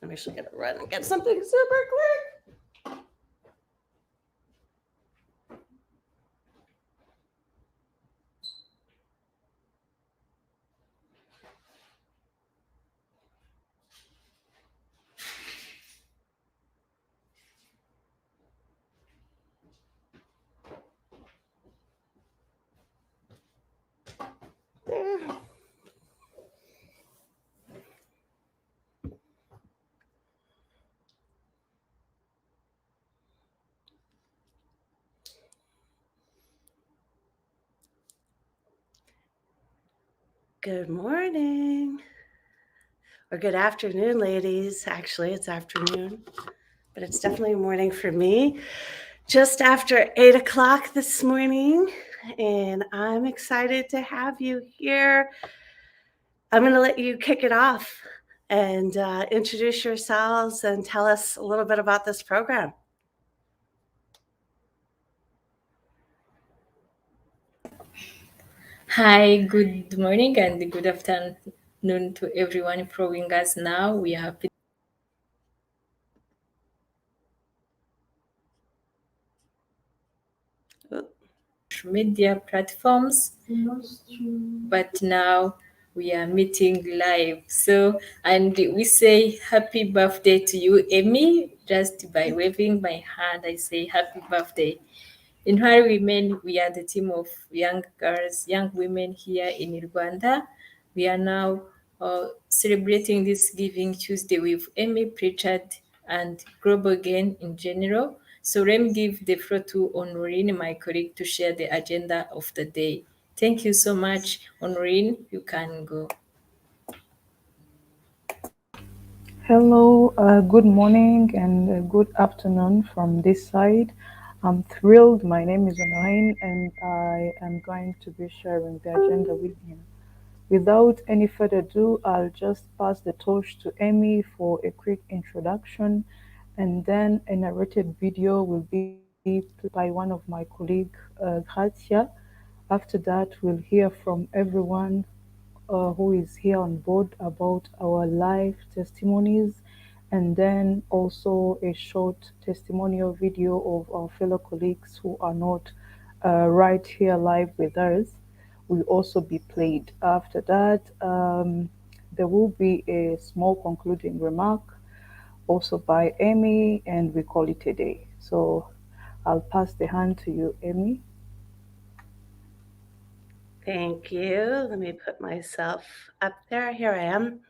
I'm actually going to run and get something super quick. There. Good morning, or good afternoon, ladies. Actually, it's afternoon, but it's definitely morning for me. Just after 8 o'clock this morning, and I'm excited to have you here. I'm going to let you kick it off and introduce yourselves and tell us a little bit about this program. Hi, good morning and good afternoon to everyone following us now. We are happy media platforms, but now we are meeting live. So, and we say happy birthday to you, Amy. Just by waving my hand, I say happy birthday. In Intwari Women, we are the team of young girls, young women here in Rwanda. We are now celebrating this Giving Tuesday with Amy, Pritchard, and Global Gain in general. So let me give the floor to Honorine, my colleague, to share the agenda of the day. Thank you so much, Honorine. You can go. Hello, good morning and good afternoon from this side. I'm thrilled. My name is Honorine and I am going to be sharing the agenda with you. Without any further ado, I'll just pass the torch to Amy for a quick introduction, and then a narrated video will be played by one of my colleagues, Gratia. After that, we'll hear from everyone who is here on board about our live testimonies, and then also a short testimonial video of our fellow colleagues who are not right here live with us will also be played. After that, there will be a small concluding remark also by Amy, and we call it a day. So I'll pass the hand to you, Amy. Thank you. Let me put myself up there. Here I am.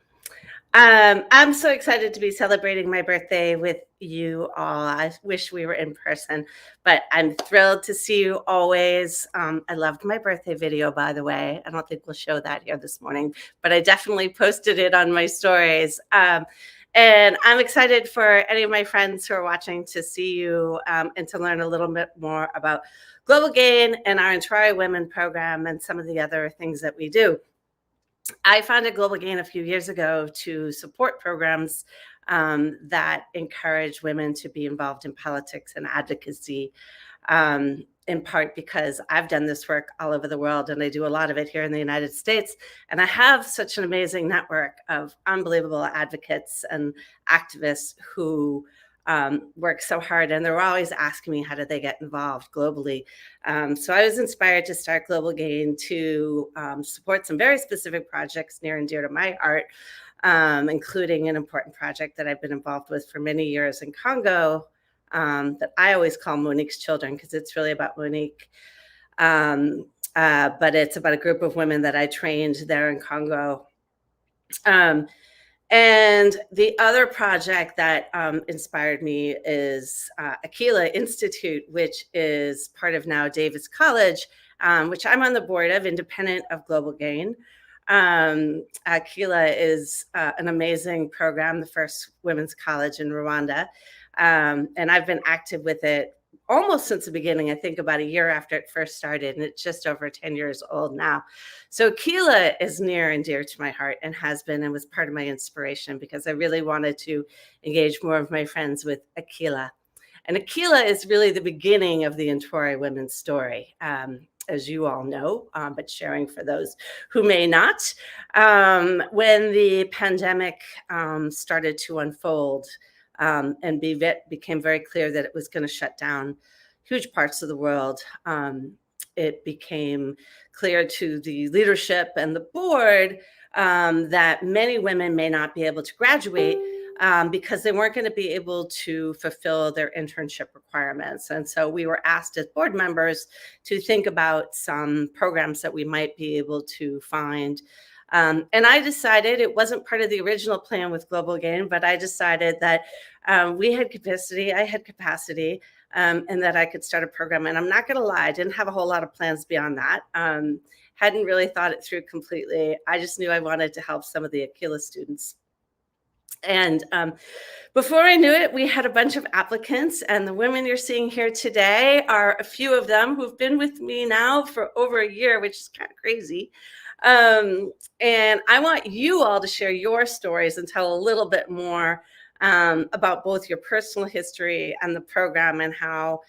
I'm so excited to be celebrating my birthday with you all. I wish we were in person, but I'm thrilled to see you always. I loved my birthday video, by the way. I don't think we'll show that here this morning, but I definitely posted it on my stories. And I'm excited for any of my friends who are watching to see you and to learn a little bit more about Global Gain and our Intwari Women program and some of the other things that we do. I founded Global Gain a few years ago to support programs that encourage women to be involved in politics and advocacy, in part because I've done this work all over the world and I do a lot of it here in the United States. And I have such an amazing network of unbelievable advocates and activists who work so hard, and they're always asking me how do they get involved globally. So I was inspired to start Global Gain to support some very specific projects near and dear to my heart, including an important project that I've been involved with for many years in Congo that I always call Monique's Children, because it's really about Monique. But it's about a group of women that I trained there in Congo. And the other project that inspired me is Aquila Institute, which is part of now Davis College, which I'm on the board of, independent of Global Gain. Aquila is an amazing program, the first women's college in Rwanda. And I've been active with it almost since the beginning. I think about a year after it first started, and it's just over 10 years old now. So Aquila is near and dear to my heart and has been, and was part of my inspiration because I really wanted to engage more of my friends with Aquila. And Aquila is really the beginning of the Intwari Women's story. as you all know, but sharing for those who may not. When the pandemic started to unfold and became very clear that it was going to shut down huge parts of the world, it became clear to the leadership and the board that many women may not be able to graduate because they weren't going to be able to fulfill their internship requirements. And so we were asked as board members to think about some programs that we might be able to find. And I decided, it wasn't part of the original plan with Global Gain, but I decided that we had capacity, I had capacity, and that I could start a program. And I'm not going to lie, I didn't have a whole lot of plans beyond that. Hadn't really thought it through completely. I just knew I wanted to help some of the Aquila students. And before I knew it, we had a bunch of applicants, and the women you're seeing here today are a few of them who've been with me now for over a year, which is kind of crazy. And I want you all to share your stories and tell a little bit more about both your personal history and the program and how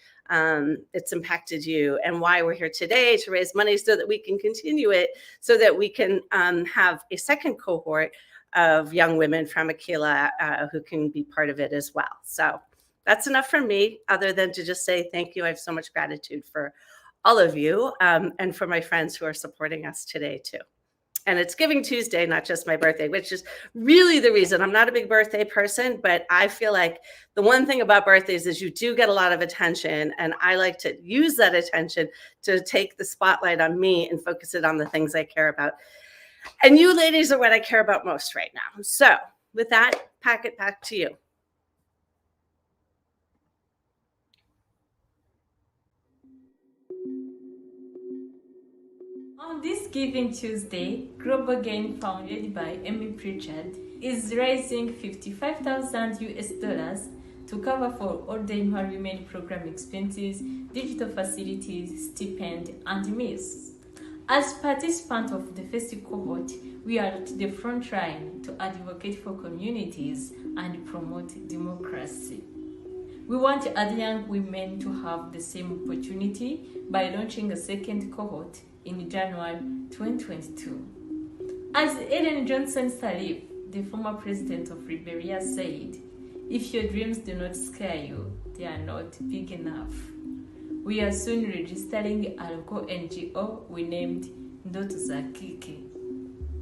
it's impacted you, and why we're here today to raise money so that we can continue it, so that we can have a second cohort of young women from Aquila who can be part of it as well. So that's enough from me, other than to just say thank you. I have so much gratitude for all of you and for my friends who are supporting us today too. And it's Giving Tuesday, not just my birthday, which is really the reason. I'm not a big birthday person, but I feel like the one thing about birthdays is you do get a lot of attention. And I like to use that attention to take the spotlight on me and focus it on the things I care about. And you ladies are what I care about most right now. So with that, pack it back to you. On this Giving Tuesday, Global Gain, founded by Amy Pritchard, is raising $55,000 to cover for all the Intwari Women program expenses, digital facilities, stipend, and meals. As participants of the first cohort, we are at the front line to advocate for communities and promote democracy. We want other young women to have the same opportunity by launching a second cohort in January 2022. As Ellen Johnson Sirleaf, the former president of Liberia, said, "If your dreams do not scare you, they are not big enough." We are soon registering a local NGO we named Ndoto za Kike.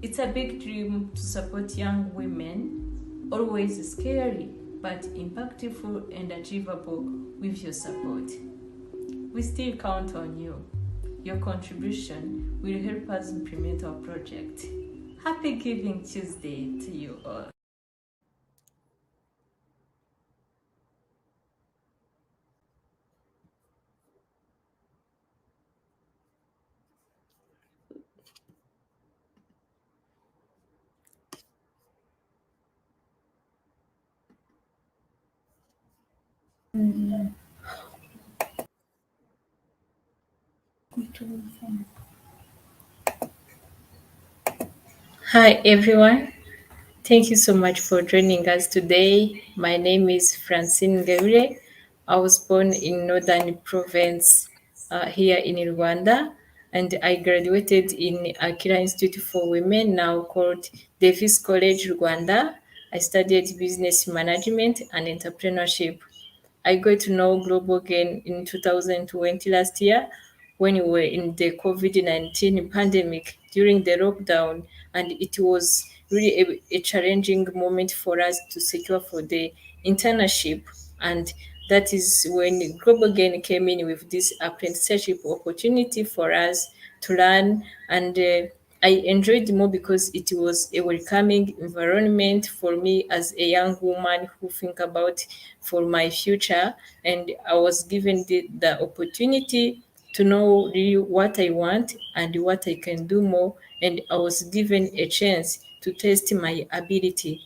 It's a big dream to support young women, always scary, but impactful and achievable with your support. We still count on you. Your contribution will help us implement our project. Happy Giving Tuesday to you all. Hi everyone. Thank you so much for joining us today. My name is Francine Gabriel. I was born in Northern Province here in Rwanda, and I graduated in Akira Institute for Women, now called Davis College Rwanda. I studied business management and entrepreneurship. I got to know Global Gain in 2020 last year when we were in the COVID-19 pandemic during the lockdown, and it was really a challenging moment for us to secure for the internship. And that is when Global Gain came in with this apprenticeship opportunity for us to learn, and I enjoyed more because it was a welcoming environment for me as a young woman who think about for my future, and I was given the opportunity to know really what I want and what I can do more, and I was given a chance to test my ability.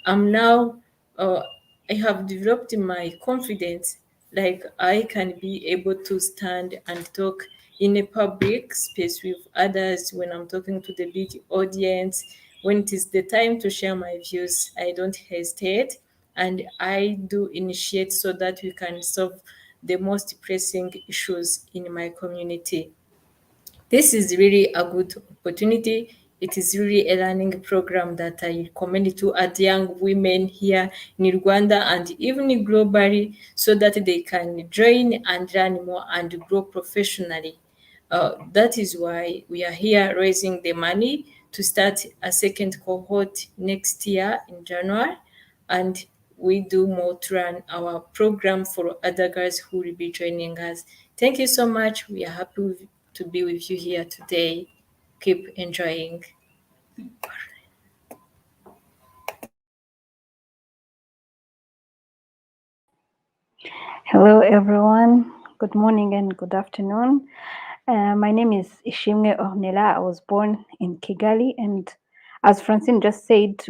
I'm now I have developed my confidence, like I can be able to stand and talk in a public space with others when I'm talking to the big audience. When it is the time to share my views, I don't hesitate, and I do initiate so that we can solve the most pressing issues in my community. This is really a good opportunity. It is really a learning program that I recommend to other young women here in Rwanda and even globally, so that they can join and learn more and grow professionally. That is why we are here raising the money to start a second cohort next year in January, and we do more to run our program for other girls who will be joining us. Thank you so much. We are happy to be with you here today. Keep enjoying. Hello, everyone. Good morning and good afternoon. My name is Ishimwe Ornella. I was born in Kigali, and as Francine just said,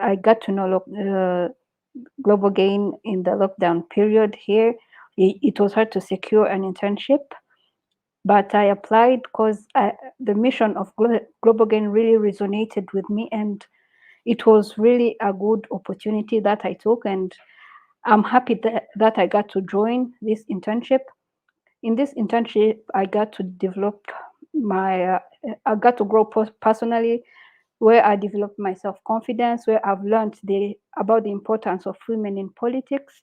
I got to know Global Gain in the lockdown period here. It was hard to secure an internship, but I applied because the mission of Global Gain really resonated with me, and it was really a good opportunity that I took, and I'm happy that I got to join this internship. In this internship, I got to develop I got to grow personally, where I developed my self confidence, where I've learned about the importance of women in politics,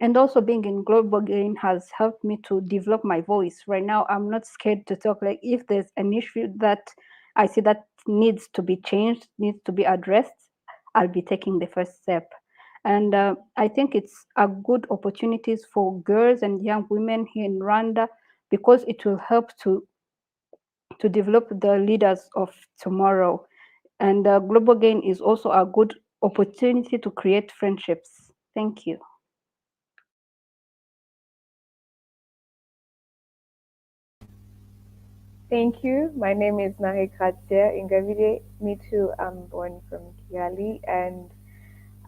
and also being in Global Gain has helped me to develop my voice. Right now, I'm not scared to talk. Like if there's an issue that I see that needs to be changed, needs to be addressed, I'll be taking the first step. And I think it's a good opportunities for girls and young women here in Rwanda, because it will help to develop the leaders of tomorrow. And Global Gain is also a good opportunity to create friendships. Thank you. Thank you. My name is Nahe Katia Ingavide. Me too. I'm born from Kigali, and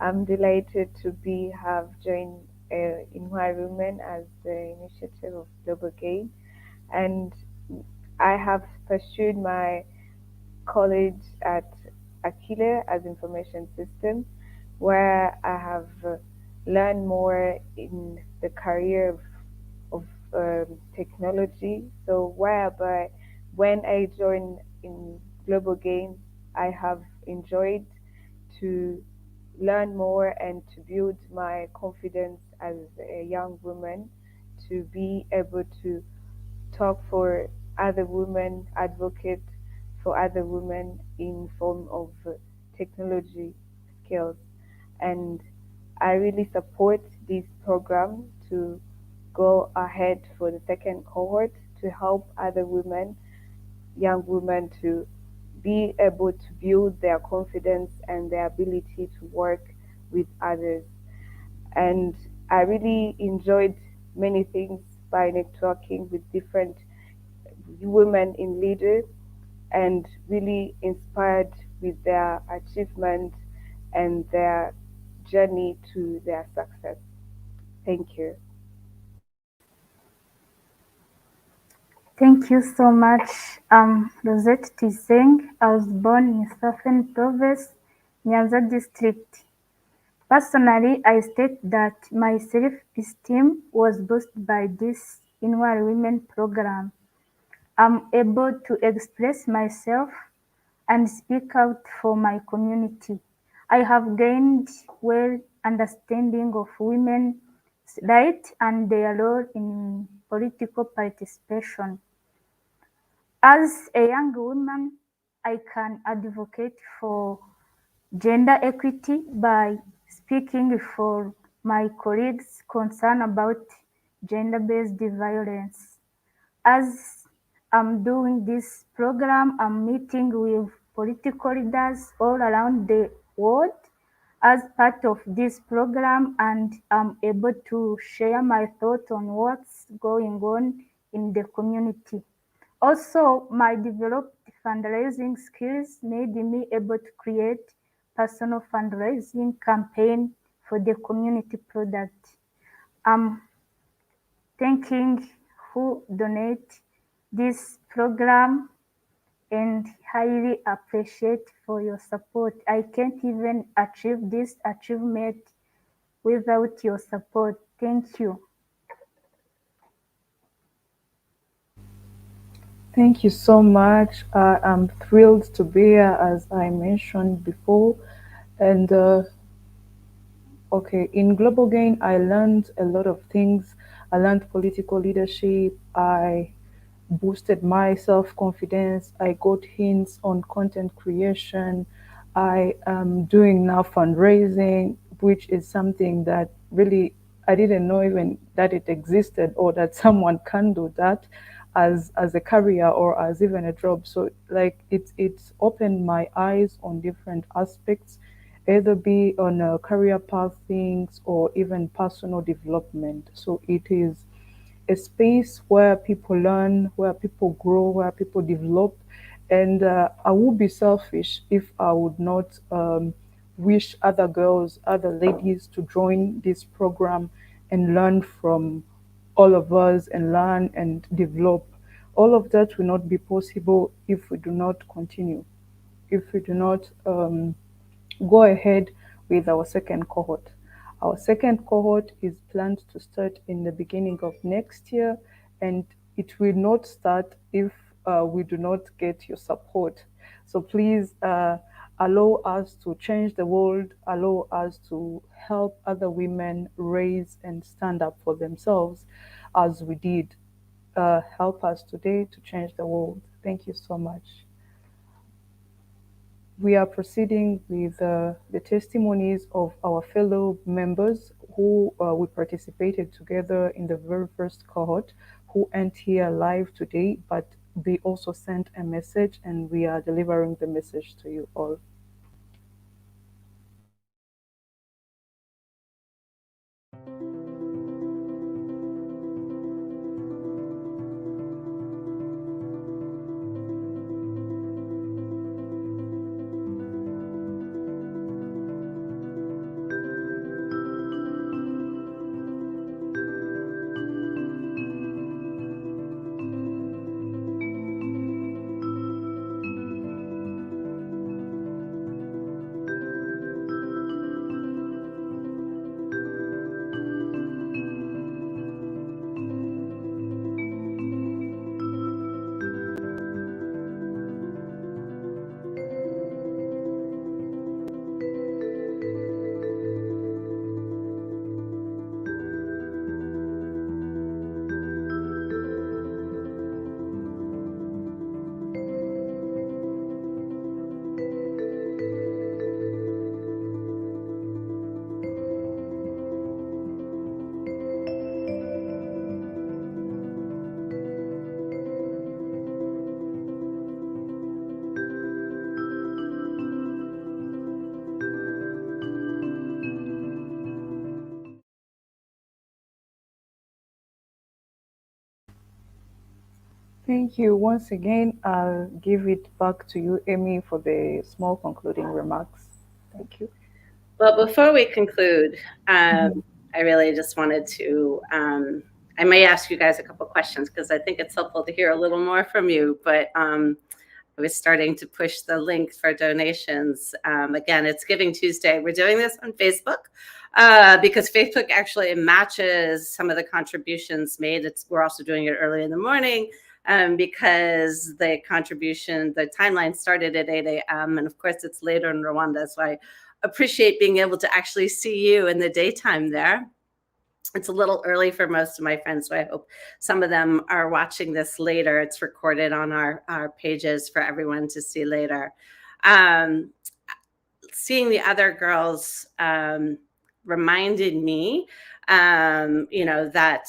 I'm delighted to have joined Intwari Women as the initiative of Global Gain, and I have pursued my college at Akile as information system, where I have learned more in the career of technology. So whereby when I joined in Global Gain, I have enjoyed to learn more and to build my confidence as a young woman, to be able to talk for other women, advocate for other women in form of technology skills. And I really support this program to go ahead for the second cohort to help other women, young women, to be able to build their confidence and their ability to work with others. And I really enjoyed many things by networking with different women in leaders, and really inspired with their achievement and their journey to their success. Thank you. Thank you so much. Rosette Tiseng. I was born in Southern Province, Nyanza district. Personally, I state that my self-esteem was boosted by this Intwari Women program. I'm able to express myself and speak out for my community. I have gained well understanding of women's rights and their role in political participation. As a young woman, I can advocate for gender equity by speaking for my colleagues concerned about gender-based violence. As I'm doing this program, I'm meeting with political leaders all around the world as part of this program, and I'm able to share my thoughts on what's going on in the community. Also, my developed fundraising skills made me able to create personal fundraising campaign for the community product. I'm thanking who donate this program and highly appreciate for your support. I can't even achieve this achievement without your support. Thank you. Thank you so much. I'm thrilled to be here, as I mentioned before. And okay, in Global Gain, I learned a lot of things. I learned political leadership. I boosted my self confidence. I got hints on content creation. I am doing now fundraising, which is something that really I didn't know even that it existed or that someone can do that as a career or as even a job. So like it's opened my eyes on different aspects, either be on a career path things or even personal development. So it is a space where people learn, where people grow, where people develop. And I would be selfish if I would not wish other girls, other ladies to join this program and learn from all of us and learn and develop. All of that will not be possible if we do not continue, if we do not go ahead with our second cohort. Our second cohort is planned to start in the beginning of next year, and it will not start if we do not get your support. So please allow us to change the world, allow us to help other women raise and stand up for themselves as we did. Help us today to change the world. Thank you so much. We are proceeding with the testimonies of our fellow members who we participated together in the very first cohort, who aren't here live today, but they also sent a message and we are delivering the message to you all. Thank you once again. I'll give it back to you, Amy, for the small concluding remarks. Thank you. Well, before we conclude, I really just wanted to, I may ask you guys a couple questions because I think it's helpful to hear a little more from you, but I was starting to push the link for donations. Again, it's Giving Tuesday. We're doing this on Facebook because Facebook actually matches some of the contributions made. We're also doing it early in the morning because the timeline started at 8 a.m. And of course, it's later in Rwanda. So I appreciate being able to actually see you in the daytime there. It's a little early for most of my friends, so I hope some of them are watching this later. It's recorded on our pages for everyone to see later. Seeing the other girls reminded me, that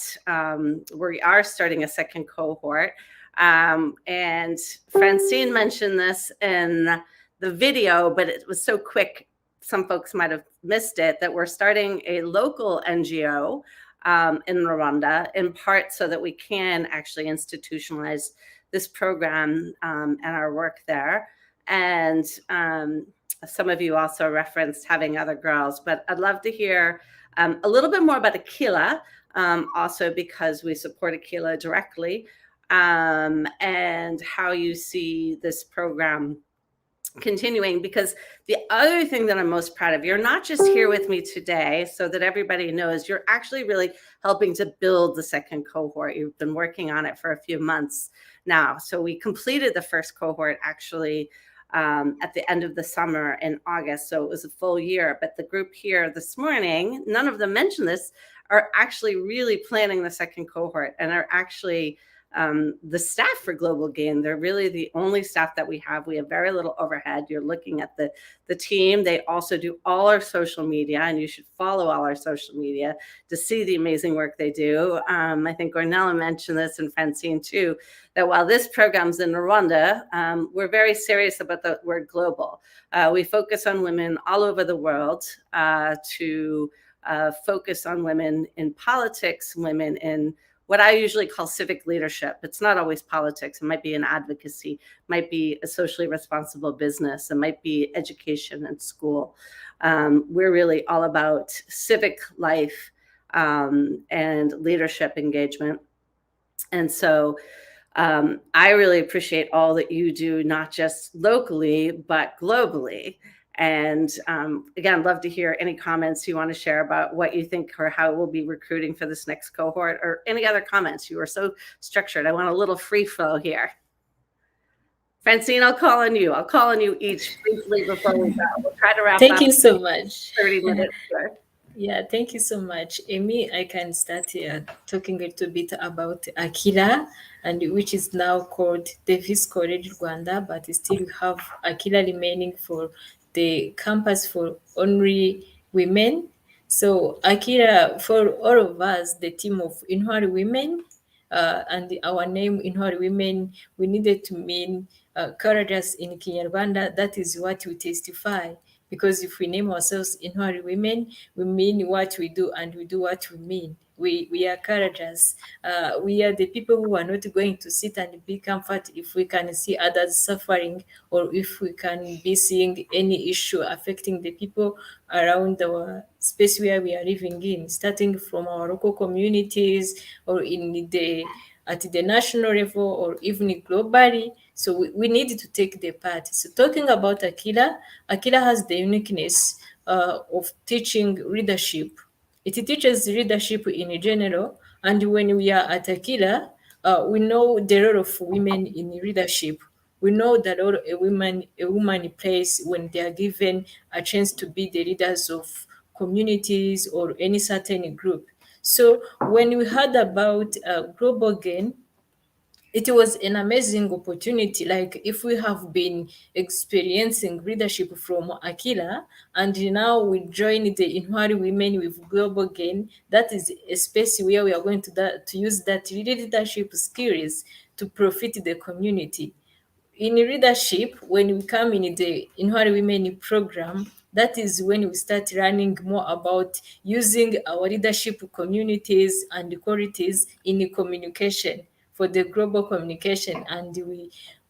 we are starting a second cohort. And Francine mentioned this in the video, but it was so quick, some folks might have missed it, that we're starting a local NGO in Rwanda, in part so that we can actually institutionalize this program and our work there. And some of you also referenced having other girls, but I'd love to hear a little bit more about Aquila, also because we support Aquila directly, and how you see this program continuing. Because the other thing that I'm most proud of, you're not just here with me today so that everybody knows, you're actually really helping to build the second cohort. You've been working on it for a few months now. So we completed the first cohort actually at the end of the summer in August. So it was a full year. But the group here this morning, none of them mentioned this, are actually really planning the second cohort and are actually the staff for Global Gain. They're really the only staff that we have. We have very little overhead. You're looking at the team. They also do all our social media, and you should follow all our social media to see the amazing work they do. I think Ornella mentioned this, and Francine too, that while this program's in Rwanda, we're very serious about the word global. We focus on women all over the world to focus on women in politics, women in what I usually call civic leadership. It's not always politics. It might be an advocacy, might be a socially responsible business, it might be education and school. We're really all about civic life and leadership engagement. And so I really appreciate all that you do, not just locally, but globally. And again, love to hear any comments you want to share about what you think or how we'll be recruiting for this next cohort, or any other comments. You were so structured. I want a little free flow here. Francine, I'll call on you. I'll call on you each briefly before we go. We'll try to wrap up. Thank you so much. 30 minutes here. Yeah, thank you so much, Amy. I can start talking a little bit about Akira, and which is now called Davis College Rwanda, but still we have Akira remaining for the campus for only women. So Akira, for all of us, the team of Intwari Women, and our name Intwari Women, we needed to mean courageous in Kinyarwanda. That is what we testify. Because if we name ourselves Intwari Women, we mean what we do and we do what we mean. We are courageous. We are the people who are not going to sit and be comfort if we can see others suffering, or if we can be seeing any issue affecting the people around our space where we are living in, starting from our local communities or at the national level or even globally. So we need to take the part. So talking about Akira has the uniqueness of teaching leadership. It teaches leadership in general. And when we are at Akira, we know the role of women in leadership. We know the role a woman plays when they are given a chance to be the leaders of communities or any certain group. So when we heard about Global Gain, it was an amazing opportunity. Like, if we have been experiencing leadership from Akira, and now we join the Intwari Women with Global Gain, that is a space where we are going to use that leadership skills to profit the community. In leadership, when we come in the Intwari Women program, that is when we start learning more about using our leadership communities and qualities in communication for the global communication. And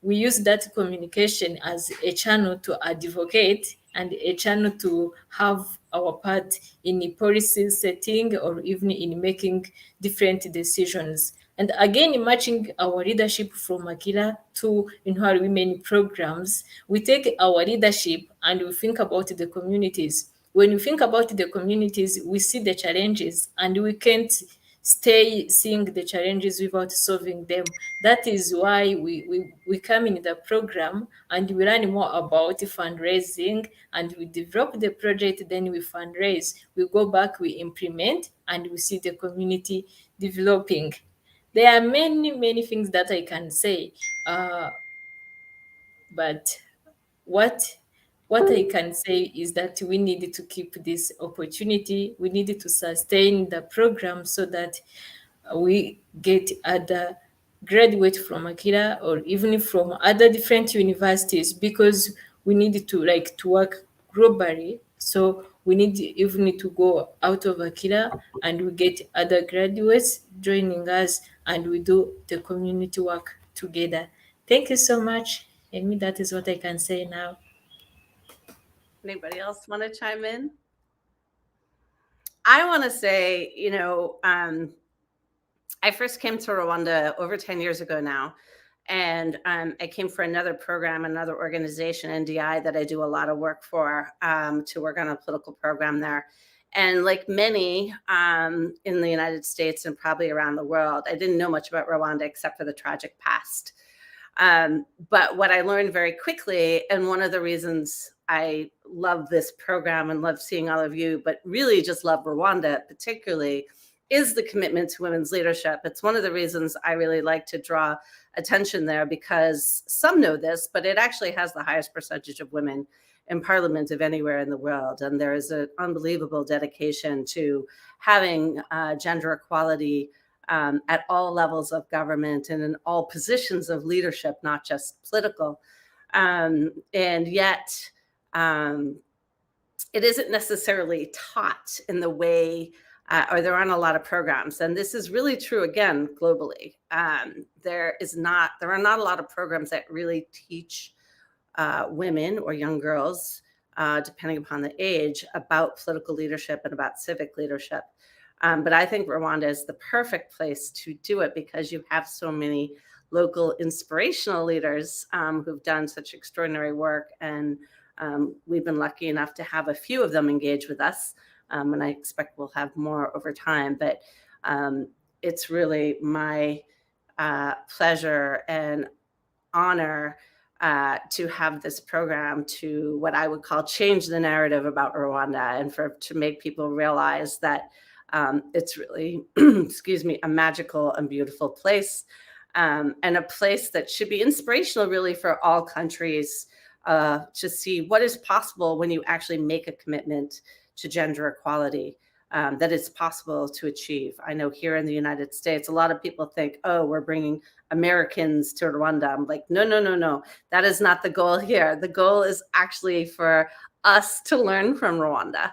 we use that communication as a channel to advocate and a channel to have our part in the policy setting or even in making different decisions. And again, matching our leadership from Akira to Intwari Women programs, we take our leadership and we think about the communities. When we think about the communities, we see the challenges, and we can't stay seeing the challenges without solving them. That is why we come in the program and we learn more about fundraising, and we develop the project, then we fundraise. We go back, we implement, and we see the community developing. There are many things that I can say, but what I can say is that we need to keep this opportunity. We need to sustain the program so that we get other graduate from Akira or even from other different universities, because we need to work globally. So we need even to go out of Akira and we get other graduates joining us, and we do the community work together. Thank you so much, Amy. That is what I can say now. Anybody else want to chime in? I want to say, I first came to Rwanda over 10 years ago now. And I came for another program, another organization, NDI, that I do a lot of work for, to work on a political program there. And like many in the United States and probably around the world, I didn't know much about Rwanda except for the tragic past. But what I learned very quickly, and one of the reasons I love this program and love seeing all of you, but really just love Rwanda particularly, is the commitment to women's leadership. It's one of the reasons I really like to draw attention there, because some know this, but it actually has the highest percentage of women in parliament of anywhere in the world. And there is an unbelievable dedication to having gender equality at all levels of government and in all positions of leadership, not just political. And yet, it isn't necessarily taught in the way, or there aren't a lot of programs. And this is really true, again, globally. There are not a lot of programs that really teach women or young girls, depending upon the age, about political leadership and about civic leadership. But I think Rwanda is the perfect place to do it, because you have so many local inspirational leaders who've done such extraordinary work. And we've been lucky enough to have a few of them engage with us. And I expect we'll have more over time. But it's really my pleasure and honor to have this program to, what I would call, change the narrative about Rwanda, and to make people realize that it's really, excuse me, a magical and beautiful place, and a place that should be inspirational really for all countries, to see what is possible when you actually make a commitment to gender equality, that it's possible to achieve. I know here in the United States, a lot of people think, oh, we're bringing Americans to Rwanda. I'm like, no. That is not the goal here. The goal is actually for us to learn from Rwanda,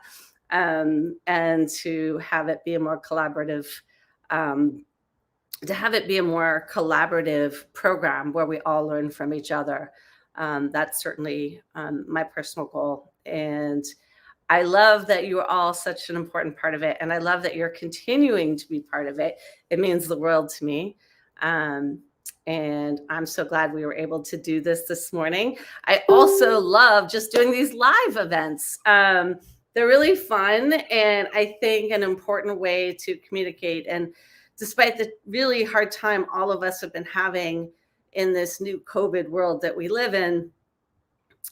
and to have it be a more collaborative, program where we all learn from each other. That's certainly my personal goal. And I love that you are all such an important part of it. And I love that you're continuing to be part of it. It means the world to me. And I'm so glad we were able to do this morning. I also love just doing these live events. They're really fun, and I think an important way to communicate. And despite the really hard time all of us have been having in this new COVID world that we live in,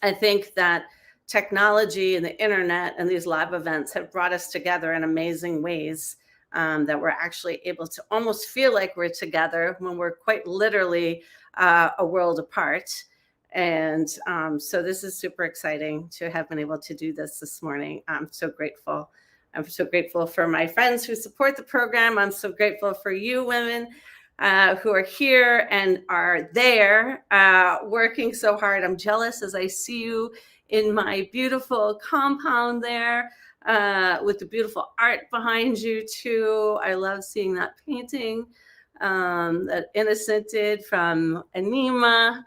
I think that technology and the internet and these live events have brought us together in amazing ways, that we're actually able to almost feel like we're together when we're quite literally a world apart. And so this is super exciting to have been able to do this morning. I'm so grateful. I'm so grateful for my friends who support the program. I'm so grateful for you women who are here and are there working so hard. I'm jealous as I see you in my beautiful compound there, with the beautiful art behind you too. I love seeing that painting that Innocent did from Anima.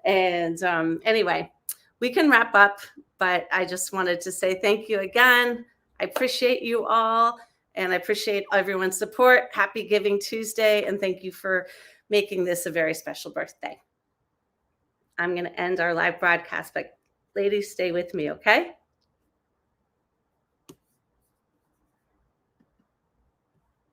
And anyway, we can wrap up, but I just wanted to say thank you again. I appreciate you all, and I appreciate everyone's support. Happy Giving Tuesday, and thank you for making this a very special birthday. I'm going to end our live broadcast, but ladies, stay with me, okay?